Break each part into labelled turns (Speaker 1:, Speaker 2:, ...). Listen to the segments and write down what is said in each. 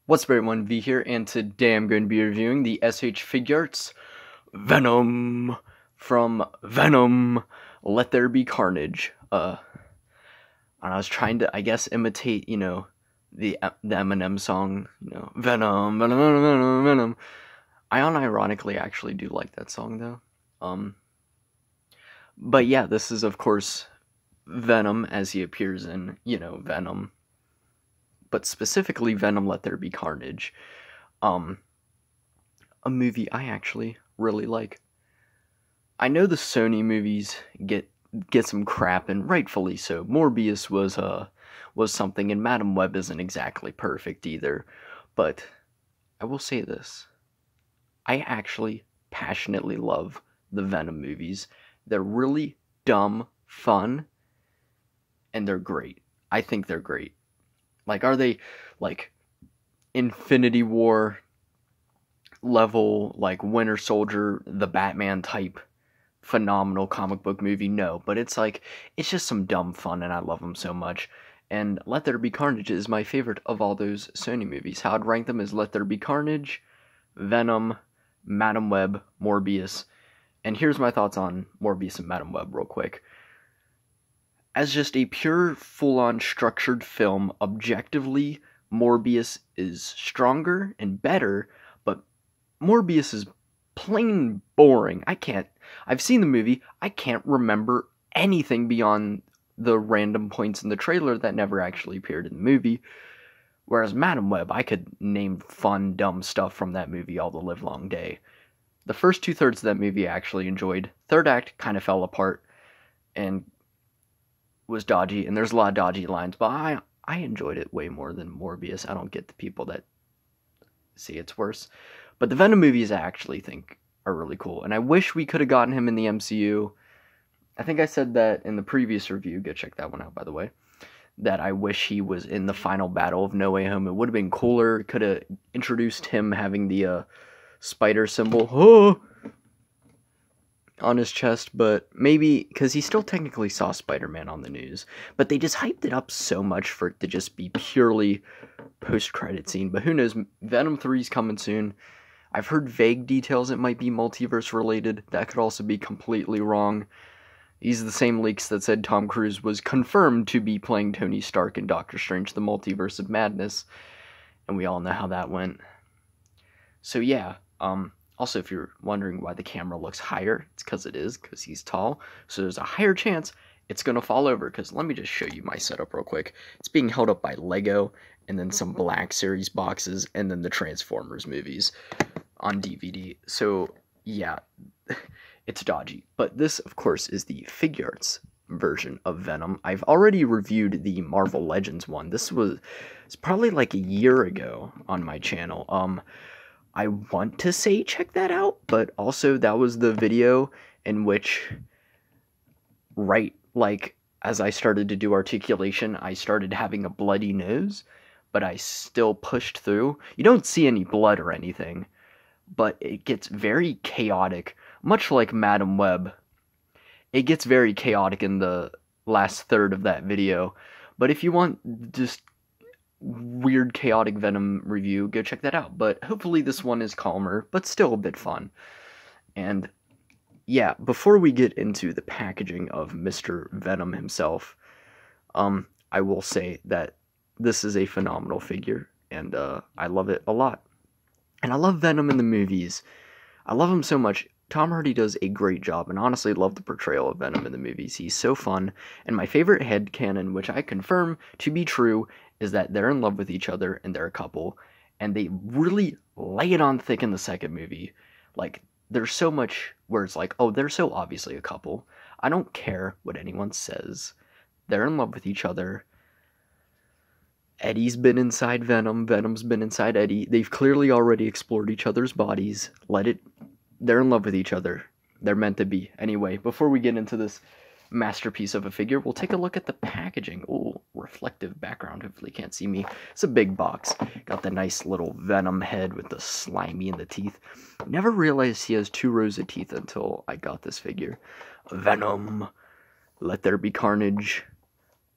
Speaker 1: What's up everyone, V here, and today I'm going to be reviewing the SH Figuarts Venom from Venom, Let There Be Carnage. And I was trying to, I guess, imitate, the Eminem song, Venom, Venom, Venom, Venom, Venom. I unironically actually do like that song, though. But yeah, this is, of course, Venom as he appears in, Venom. But specifically Venom Let There Be Carnage. A movie I actually really like. I know the Sony movies get some crap, and rightfully so. Morbius was something, and Madam Web isn't exactly perfect either. But I will say this. I actually passionately love the Venom movies. They're really dumb, fun, and they're great. I think they're great. Like, are they, like, Infinity War level, like, Winter Soldier, the Batman type, phenomenal comic book movie? No, but it's like, it's just some dumb fun, and I love them so much. And Let There Be Carnage is my favorite of all those Sony movies. How I'd rank them is Let There Be Carnage, Venom, Madam Web, Morbius. And here's my thoughts on Morbius and Madam Web real quick. As just a pure, full-on structured film, objectively, Morbius is stronger and better, but Morbius is plain boring. I've seen the movie, I can't remember anything beyond the random points in the trailer that never actually appeared in the movie. Whereas Madam Web, I could name fun, dumb stuff from that movie all the livelong day. The first two-thirds of that movie I actually enjoyed. Third act kind of fell apart, and was dodgy, and there's a lot of dodgy lines, but I enjoyed it way more than Morbius. I don't get the people that say it's worse. But the Venom movies I actually think are really cool, and I wish we could have gotten him in the MCU. I think I said that in the previous review, go check that one out by the way, that I wish he was in the final battle of No Way Home. It would have been cooler, could have introduced him having the spider symbol on his chest, but maybe, because he still technically saw Spider-Man on the news, but they just hyped it up so much for it to just be purely post-credit scene. But who knows, Venom 3 is coming soon. I've heard vague details it might be multiverse related. That could also be completely wrong. These are the same leaks that said Tom Cruise was confirmed to be playing Tony Stark in Doctor Strange: The Multiverse of Madness, and we all know how that went. So yeah, also, if you're wondering why the camera looks higher, it's because he's tall. So there's a higher chance it's going to fall over, because let me just show you my setup real quick. It's being held up by Lego, and then some Black Series boxes, and then the Transformers movies on DVD. So, yeah, it's dodgy. But this, of course, is the Figuarts version of Venom. I've already reviewed the Marvel Legends one. It's probably like a year ago on my channel. I want to say check that out, but also that was the video in which, as I started to do articulation, I started having a bloody nose, but I still pushed through. You don't see any blood or anything, but it gets very chaotic, much like Madam Web. It gets very chaotic in the last third of that video, but if you want just weird chaotic Venom review, go check that out. But hopefully this one is calmer, but still a bit fun. And yeah, before we get into the packaging of Mr. Venom himself, I will say that this is a phenomenal figure, and I love it a lot. And I love Venom in the movies. I love him so much. Tom Hardy does a great job, and honestly love the portrayal of Venom in the movies. He's so fun, and my favorite headcanon, which I confirm to be true, is that they're in love with each other, and they're a couple, and they really lay it on thick in the second movie. Like, there's so much where it's like, oh, they're so obviously a couple. I don't care what anyone says. They're in love with each other. Eddie's been inside Venom. Venom's been inside Eddie. They've clearly already explored each other's bodies. They're in love with each other. They're meant to be. Anyway, before we get into this masterpiece of a figure, we'll take a look at the packaging. Oh, reflective background. Hopefully you can't see me. It's a big box. Got the nice little Venom head with the slimy in the teeth. Never realized he has 2 rows of teeth until I got this figure. Venom. Let There Be Carnage.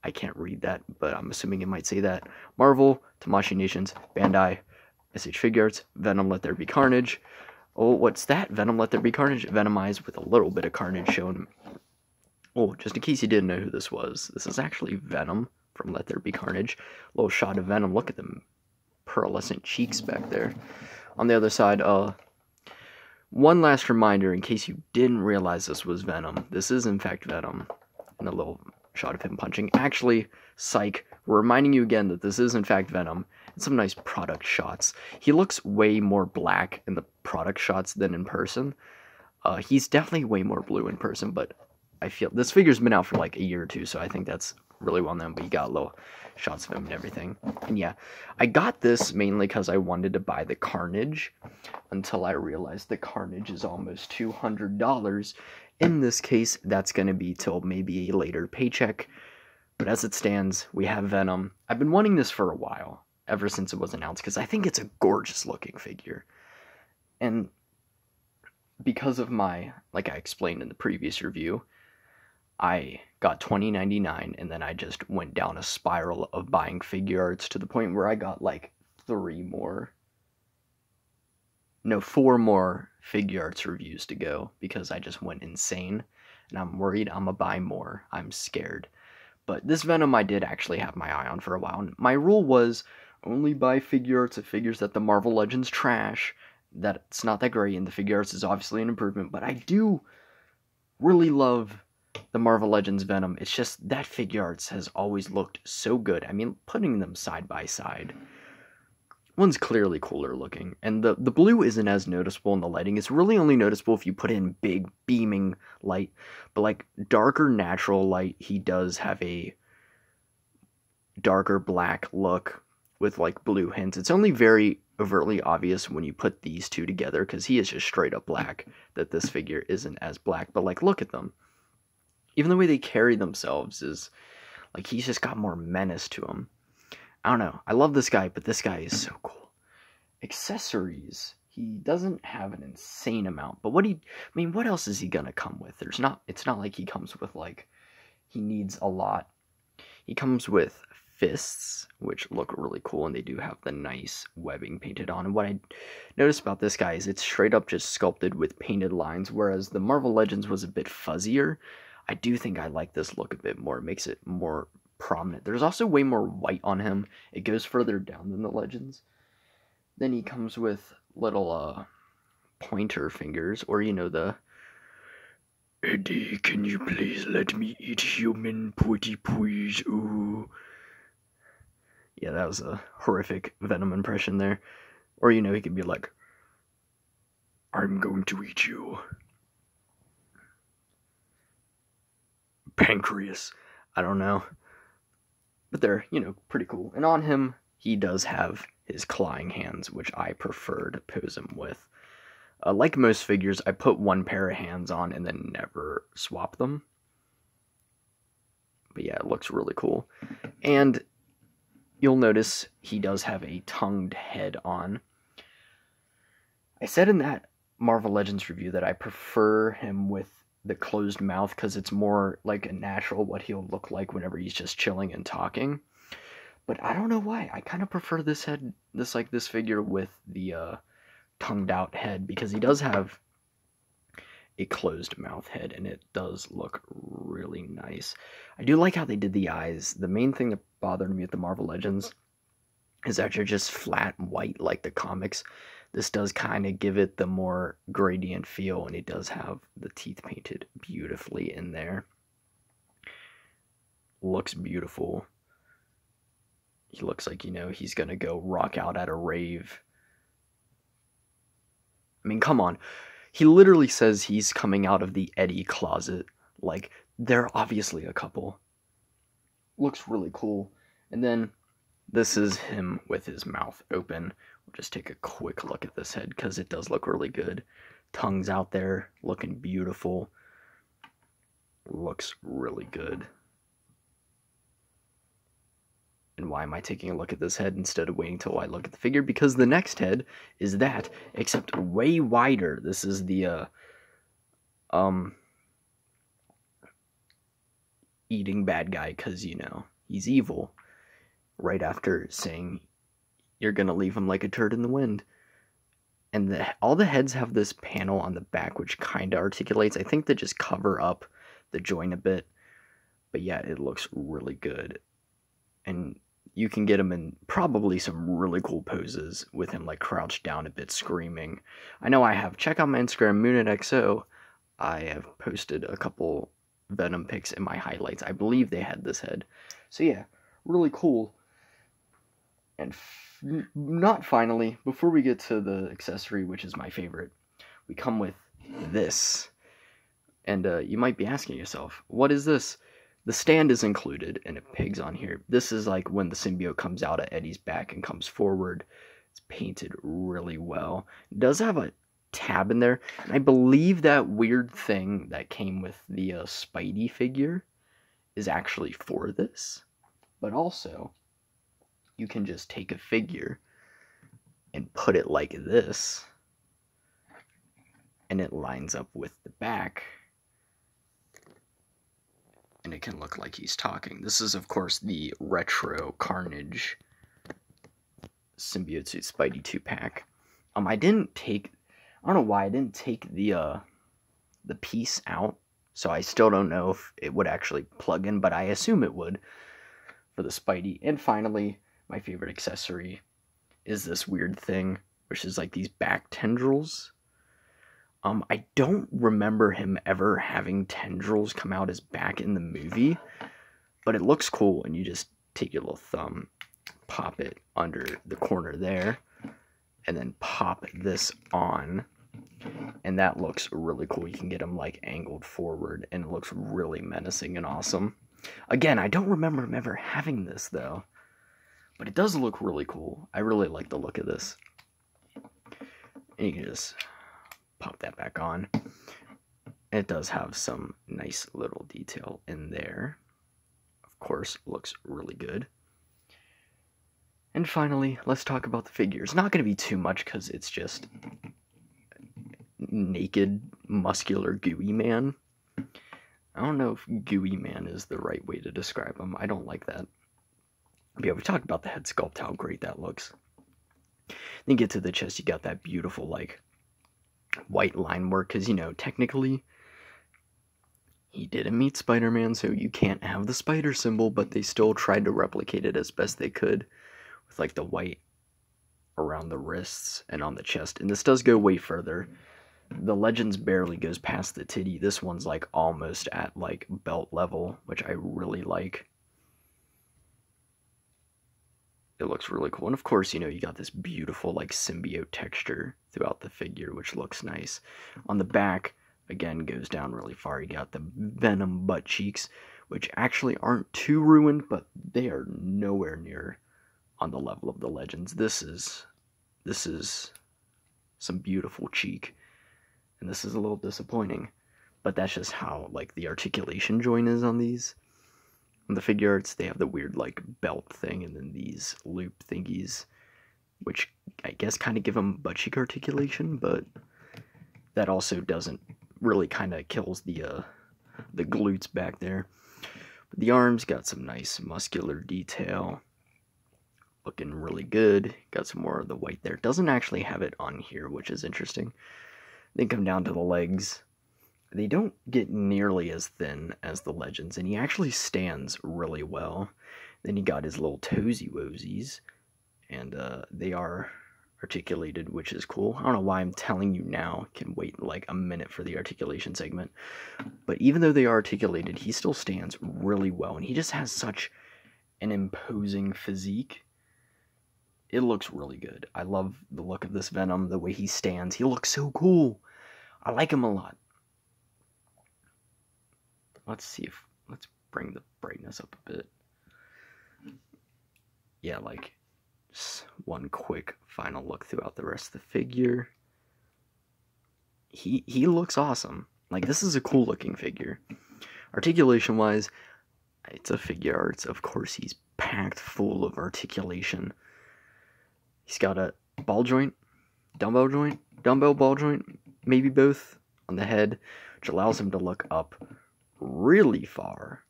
Speaker 1: I can't read that, but I'm assuming it might say that. Marvel, Tamashii Nations, Bandai, SH Figuarts, Venom, Let There Be Carnage. Oh, what's that? Venom, Let There Be Carnage, Venomized with a little bit of carnage shown. Oh, just in case you didn't know who this was, this is actually Venom from Let There Be Carnage. A little shot of Venom. Look at them pearlescent cheeks back there. On the other side, one last reminder in case you didn't realize this was Venom. This is in fact Venom. And a little shot of him punching. Actually, psych, we're reminding you again that this is in fact Venom. And some nice product shots. He looks way more black in the product shots than in person. He's definitely way more blue in person, but I feel this figure's been out for like a year or two, so I think that's really well known, but you got little shots of him and everything. And yeah, I got this mainly because I wanted to buy the Carnage until I realized the Carnage is almost $200. In this case, that's going to be till maybe a later paycheck. But as it stands, we have Venom. I've been wanting this for a while, ever since it was announced, because I think it's a gorgeous looking figure. And because of my, like I explained in the previous review, I got $20.99, and then I just went down a spiral of buying Figuarts to the point where I got like 4 more Figuarts reviews to go because I just went insane, and I'm worried I'm gonna buy more. I'm scared. But this Venom I did actually have my eye on for a while, and my rule was only buy Figuarts of figures that the Marvel Legends trash, that it's not that great, and the Figuarts is obviously an improvement, but I do really love the Marvel Legends Venom. It's just that Figuarts has always looked so good. I mean, putting them side by side, one's clearly cooler looking, and the blue isn't as noticeable in the lighting. It's really only noticeable if you put in big beaming light, but like darker natural light, he does have a darker black look with like blue hints. It's only very overtly obvious when you put these two together, because he is just straight up black, that this figure isn't as black. But like, look at them. Even the way they carry themselves is, like, he's just got more menace to him. I don't know. I love this guy, but this guy is so cool. Accessories. He doesn't have an insane amount, but what else is he gonna come with? It's not like he comes with, like, he needs a lot. He comes with fists, which look really cool, and they do have the nice webbing painted on. And what I noticed about this guy is it's straight up just sculpted with painted lines, whereas the Marvel Legends was a bit fuzzier. I do think I like this look a bit more. It makes it more prominent. There's also way more white on him. It goes further down than the Legends. Then he comes with little pointer fingers, or the Eddie, can you please let me eat human pretty please? Ooh. Yeah, that was a horrific Venom impression there. Or he could be like, I'm going to eat you. Pancreas. I don't know. But they're, pretty cool. And on him, he does have his clawing hands, which I prefer to pose him with. Like most figures, I put one pair of hands on and then never swap them. But yeah, it looks really cool. And you'll notice he does have a tongued head on. I said in that Marvel Legends review that I prefer him with the closed mouth because it's more like a natural what he'll look like whenever he's just chilling and talking. But I don't know why. I kind of prefer this figure with the tongued out head, because he does have a closed mouth head and it does look really nice. I do like how they did the eyes. The main thing that bothered me with the Marvel Legends is that they're just flat white like the comics. This does kind of give it the more gradient feel, and it does have the teeth painted beautifully in there. Looks beautiful. He looks like, he's gonna go rock out at a rave. I mean, come on. He literally says he's coming out of the Eddie closet. Like, they're obviously a couple. Looks really cool. And then this is him with his mouth open. We'll just take a quick look at this head because it does look really good. Tongue's out there, looking beautiful. Looks really good. And why am I taking a look at this head instead of waiting till I look at the figure? Because the next head is that, except way wider. This is the eating bad guy, because he's evil. Right after saying you're gonna leave him like a turd in the wind. And all the heads have this panel on the back which kind of articulates. I think they just cover up the joint a bit. But yeah, it looks really good. And you can get him in probably some really cool poses with him like crouched down a bit screaming. I know I have. Check out my Instagram, MoonitXO. I have posted a couple Venom pics in my highlights. I believe they had this head. So yeah, really cool. And not finally, before we get to the accessory, which is my favorite, we come with this. And you might be asking yourself, what is this? The stand is included, and it pigs on here. This is like when the symbiote comes out of Eddie's back and comes forward. It's painted really well. It does have a tab in there. And I believe that weird thing that came with the Spidey figure is actually for this. But also, you can just take a figure and put it like this, and it lines up with the back, and it can look like he's talking. This is, of course, the retro Carnage Symbiote Suit Spidey 2-pack. I don't know why I didn't take the piece out, so I still don't know if it would actually plug in, but I assume it would for the Spidey. And finally, my favorite accessory is this weird thing, which is like these back tendrils. I don't remember him ever having tendrils come out his back in the movie, but it looks cool, and you just take your little thumb, pop it under the corner there, and then pop this on, and that looks really cool. You can get him like angled forward, and it looks really menacing and awesome. Again, I don't remember him ever having this, though, but it does look really cool. I really like the look of this. And you can just pop that back on. It does have some nice little detail in there. Of course, looks really good. And finally, let's talk about the figures. Not going to be too much because it's just naked, muscular, gooey man. I don't know if gooey man is the right way to describe him. I don't like that. But yeah, we talked about the head sculpt, how great that looks. Then get to the chest, you got that beautiful, like, white line work, because, you know, technically, he didn't meet Spider-Man, so you can't have the spider symbol, but they still tried to replicate it as best they could, with, like, the white around the wrists and on the chest. And this does go way further. The Legends barely goes past the titty. This one's, like, almost at, like, belt level, which I really like. It looks really cool. And of course, you know, you got this beautiful, like, symbiote texture throughout the figure, which looks nice. On the back, again, goes down really far. You got the Venom butt cheeks, which actually aren't too ruined, but they are nowhere near on the level of the Legends. This is some beautiful cheek, and this is a little disappointing. But that's just how, like, the articulation joint is on these. On the Figuarts, they have the weird, like, belt thing, and then these loop thingies, which I guess kind of give them butt cheek articulation, but that also doesn't really kind of kills the glutes back there. But the arms got some nice muscular detail, looking really good. Got some more of the white there. Doesn't actually have it on here, which is interesting. Then come down to the legs. They don't get nearly as thin as the Legends, and he actually stands really well. Then he got his little toesy-woesies, and they are articulated, which is cool. I don't know why I'm telling you now. Can wait like a minute for the articulation segment. But even though they are articulated, he still stands really well, and he just has such an imposing physique. It looks really good. I love the look of this Venom, the way he stands. He looks so cool. I like him a lot. Let's bring the brightness up a bit. Yeah, like, just one quick final look throughout the rest of the figure. He looks awesome. Like, this is a cool looking figure. Articulation wise, it's a Figuarts. Of course, he's packed full of articulation. He's got a ball joint, dumbbell ball joint, maybe both on the head, which allows him to look up really far.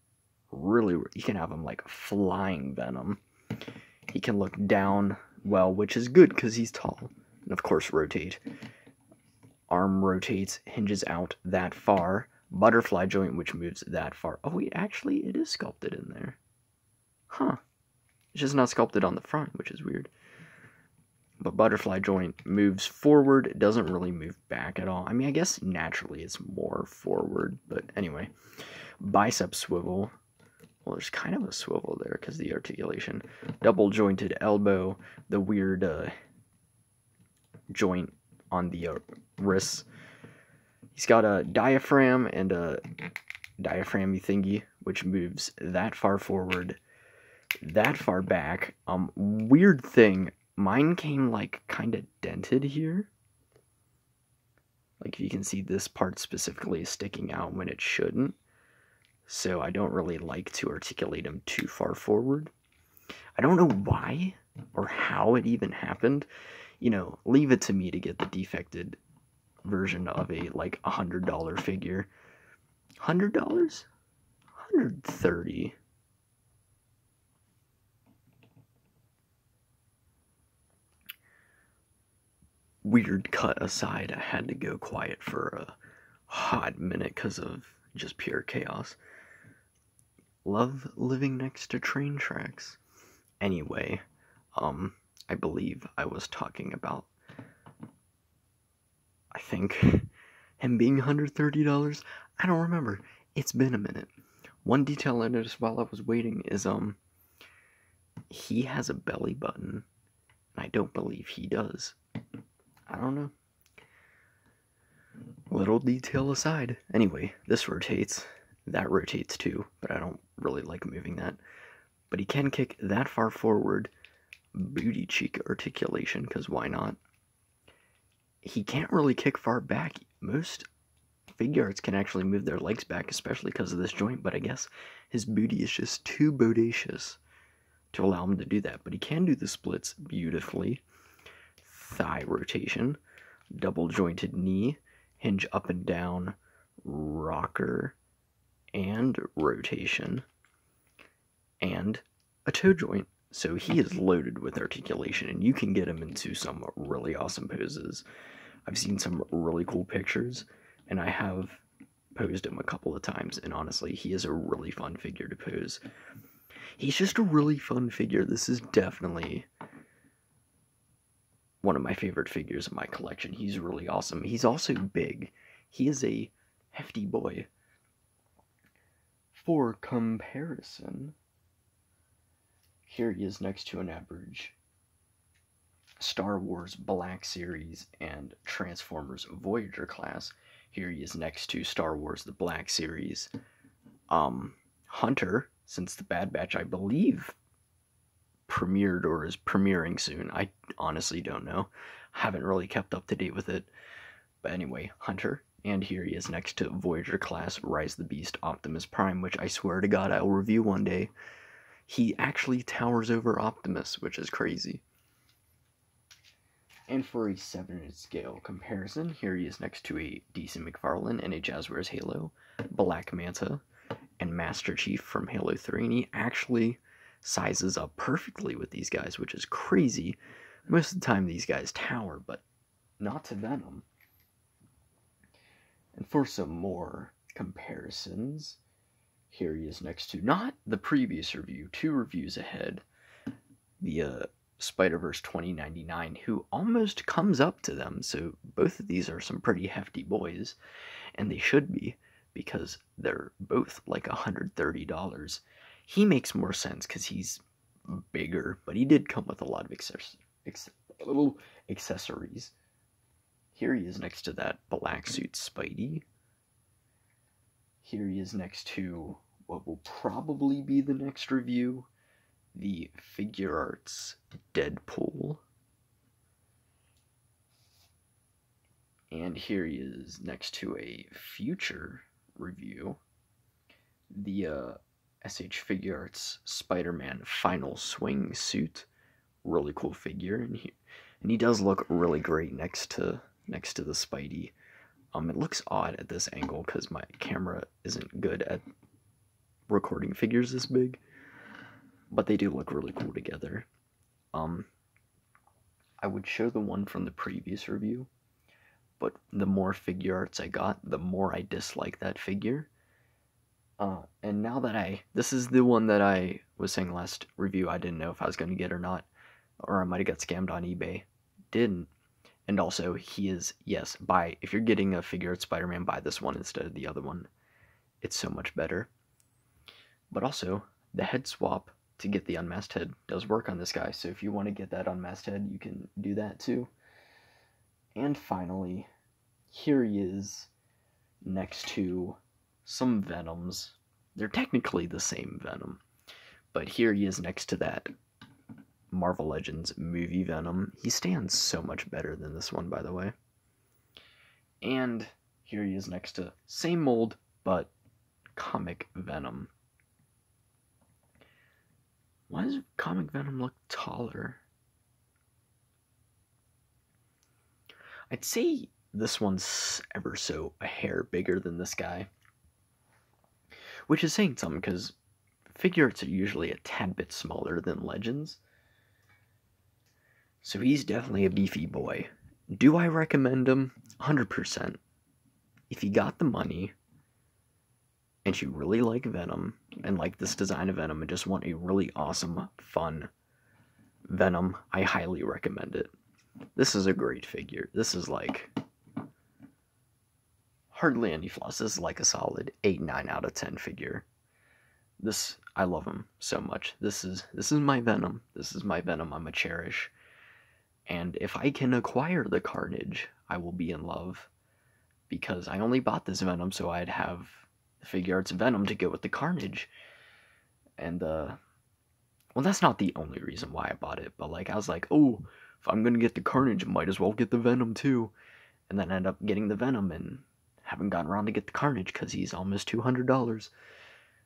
Speaker 1: You can have him like flying Venom. He can look down well, which is good because he's tall. And of course, rotate. Arm rotates, hinges out that far. Butterfly joint, which moves that far. Oh, wait, actually, it is sculpted in there. Huh. It's just not sculpted on the front, which is weird. But butterfly joint moves forward. It doesn't really move back at all. I mean, I guess naturally it's more forward. But anyway. Bicep swivel. Well, there's kind of a swivel there because of the articulation. Double jointed elbow. The weird joint on the wrists. He's got a diaphragm and a diaphragmy thingy, which moves that far forward, that far back. Weird thing. Mine came, like, kind of dented here. Like, if you can see, this part specifically is sticking out when it shouldn't. So I don't really like to articulate them too far forward. I don't know why or how it even happened. You know, leave it to me to get the defected version of a, like, $100 figure. $100? $130. Weird cut aside, I had to go quiet for a hot minute because of just pure chaos. Love living next to train tracks. Anyway, I believe I was talking about, I think, him being $130. I don't remember. It's been a minute. One detail I noticed while I was waiting is, he has a belly button, and I don't believe he does. I don't know. Little detail aside. Anyway, this rotates. That rotates too, but I don't really like moving that. But he can kick that far forward. Booty cheek articulation, because why not? He can't really kick far back. Most Figuarts can actually move their legs back, especially because of this joint, but I guess his booty is just too bodacious to allow him to do that. But he can do the splits beautifully. Thigh rotation, double jointed knee, hinge up and down, rocker, and rotation, and a toe joint. So he is loaded with articulation, and you can get him into some really awesome poses. I've seen some really cool pictures, and I have posed him a couple of times, and honestly, he is a really fun figure to pose. He's just a really fun figure. This is definitely one of my favorite figures in my collection. He's really awesome. He's also big. He is a hefty boy. For comparison, here he is next to an average Star Wars Black Series and Transformers Voyager class. Here he is next to Star Wars the Black Series. Hunter, since the Bad Batch, I believe, premiered or is premiering soon. I honestly don't know. Haven't really kept up to date with it. But anyway, Hunter. And here he is next to Voyager class Rise the Beast Optimus Prime, which I swear to God I'll review one day. He actually towers over Optimus, which is crazy. And for a 7-inch scale comparison, here he is next to a DC McFarlane and a Jazzwares Halo, Black Manta, and Master Chief from Halo 3, and he actually sizes up perfectly with these guys, which is crazy. Most of the time these guys tower, but not to Venom. And for some more comparisons, here he is next to, not the previous review, 2 reviews ahead, the Spider-Verse 2099, who almost comes up to them. So both of these are some pretty hefty boys, and they should be, because they're both like $130. He makes more sense because he's bigger, but he did come with a lot of accessories. Here he is next to that black suit Spidey. Here he is next to what will probably be the next review, the Figuarts Deadpool. And here he is next to a future review, the SH Figuarts Spider-Man Final Swing suit. Really cool figure, and he does look really great next to the Spidey. It looks odd at this angle because my camera isn't good at recording figures this big, but they do look really cool together. I would show the one from the previous review, but the more Figuarts I got, the more I dislike that figure. And now that this is the one that I was saying last review I didn't know if I was going to get or not, or I might have got scammed on eBay. Didn't. And also, he is, yes, if you're getting a Figuarts Spider-Man, buy this one instead of the other one. It's so much better. But also, the head swap to get the unmasked head does work on this guy, so if you want to get that unmasked head, you can do that too. And finally, here he is next to some Venoms. They're technically the same Venom, but here he is next to that Marvel Legends movie Venom. He stands so much better than this one, by the way. And here he is next to same mold, but comic Venom. Why does comic Venom look taller? I'd say this one's ever so a hair bigger than this guy. Which is saying something, because Figuarts are usually a tad bit smaller than Legends. So he's definitely a beefy boy. Do I recommend him? 100%. If you got the money, and you really like Venom, and like this design of Venom, and just want a really awesome, fun Venom, I highly recommend it. This is a great figure. This is like hardly any flaws. This is like a solid 8-9 out of 10 figure. I love him so much. This is my Venom. This is my Venom I'm a cherish. And if I can acquire the Carnage, I will be in love. Because I only bought this Venom so I'd have the Figuarts Venom to go with the Carnage. And, well, that's not the only reason why I bought it. But, like, I was like, oh, if I'm gonna get the Carnage, I might as well get the Venom, too. And then I end up getting the Venom and haven't gotten around to get the Carnage because he's almost $200.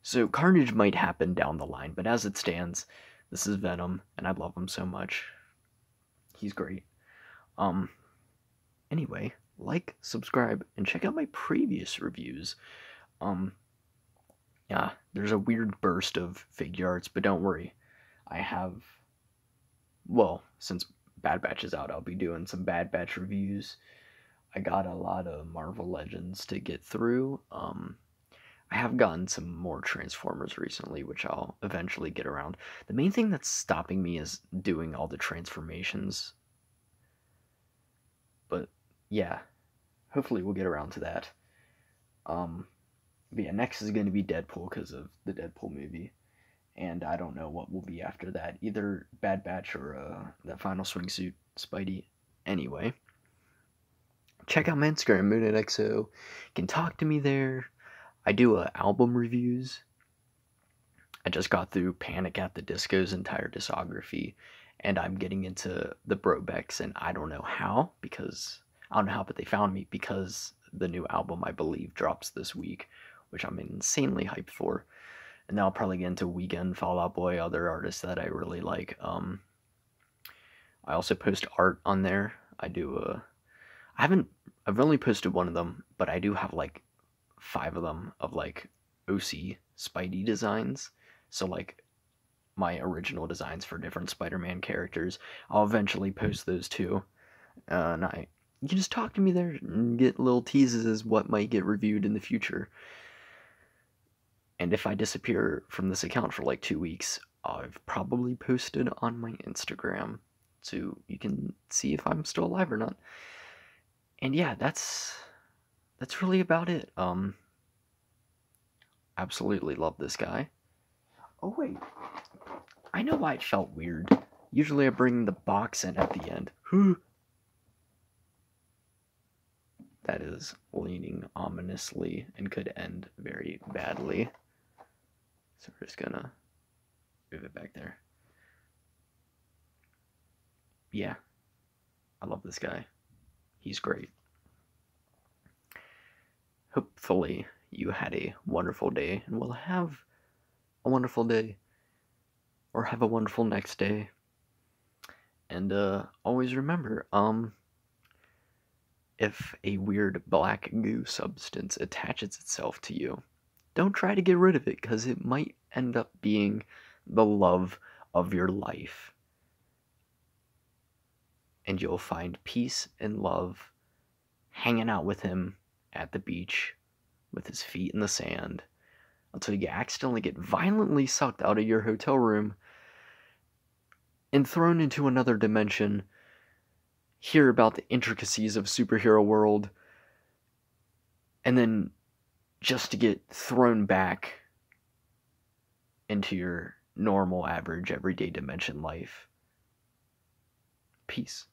Speaker 1: So Carnage might happen down the line, but as it stands, this is Venom, and I love him so much. He's great. Anyway, like, subscribe, and check out my previous reviews. Yeah, there's a weird burst of Figuarts, but don't worry. I have, well, since Bad Batch is out, I'll be doing some Bad Batch reviews. I got a lot of Marvel Legends to get through. I have gotten some more Transformers recently, which I'll eventually get around. The main thing that's stopping me is doing all the transformations. But, yeah, hopefully we'll get around to that. But yeah, next is going to be Deadpool because of the Deadpool movie. And I don't know what will be after that. Either Bad Batch or that final swimsuit Spidey. Anyway, check out my Instagram, MoonExo. You can talk to me there. I do album reviews. I just got through Panic at the Disco's entire discography. And I'm getting into the Brobecks, and I don't know how, but they found me because the new album, I believe, drops this week, which I'm insanely hyped for. And then I'll probably get into Weekend, Fall Out Boy, other artists that I really like. I also post art on there. I've only posted one of them, but I do have like 5 of them of like OC Spidey designs. So like my original designs for different Spider-Man characters. I'll eventually post those too. And you can just talk to me there and get little teases as what might get reviewed in the future. And if I disappear from this account for like 2 weeks, I've probably posted on my Instagram, so you can see if I'm still alive or not. And yeah, that's really about it. Absolutely love this guy. Oh wait, I know why it felt weird. Usually I bring the box in at the end. That is leaning ominously and could end very badly. So we're just gonna move it back there. Yeah, I love this guy. He's great. Hopefully you had a wonderful day and will have a wonderful day. Or have a wonderful next day. And always remember, if a weird black goo substance attaches itself to you, don't try to get rid of it, because it might end up being the love of your life. and you'll find peace and love hanging out with him at the beach with his feet in the sand until you accidentally get violently sucked out of your hotel room and thrown into another dimension, hear about the intricacies of superhero world, and then just to get thrown back into your normal, average, everyday dimension life. Peace.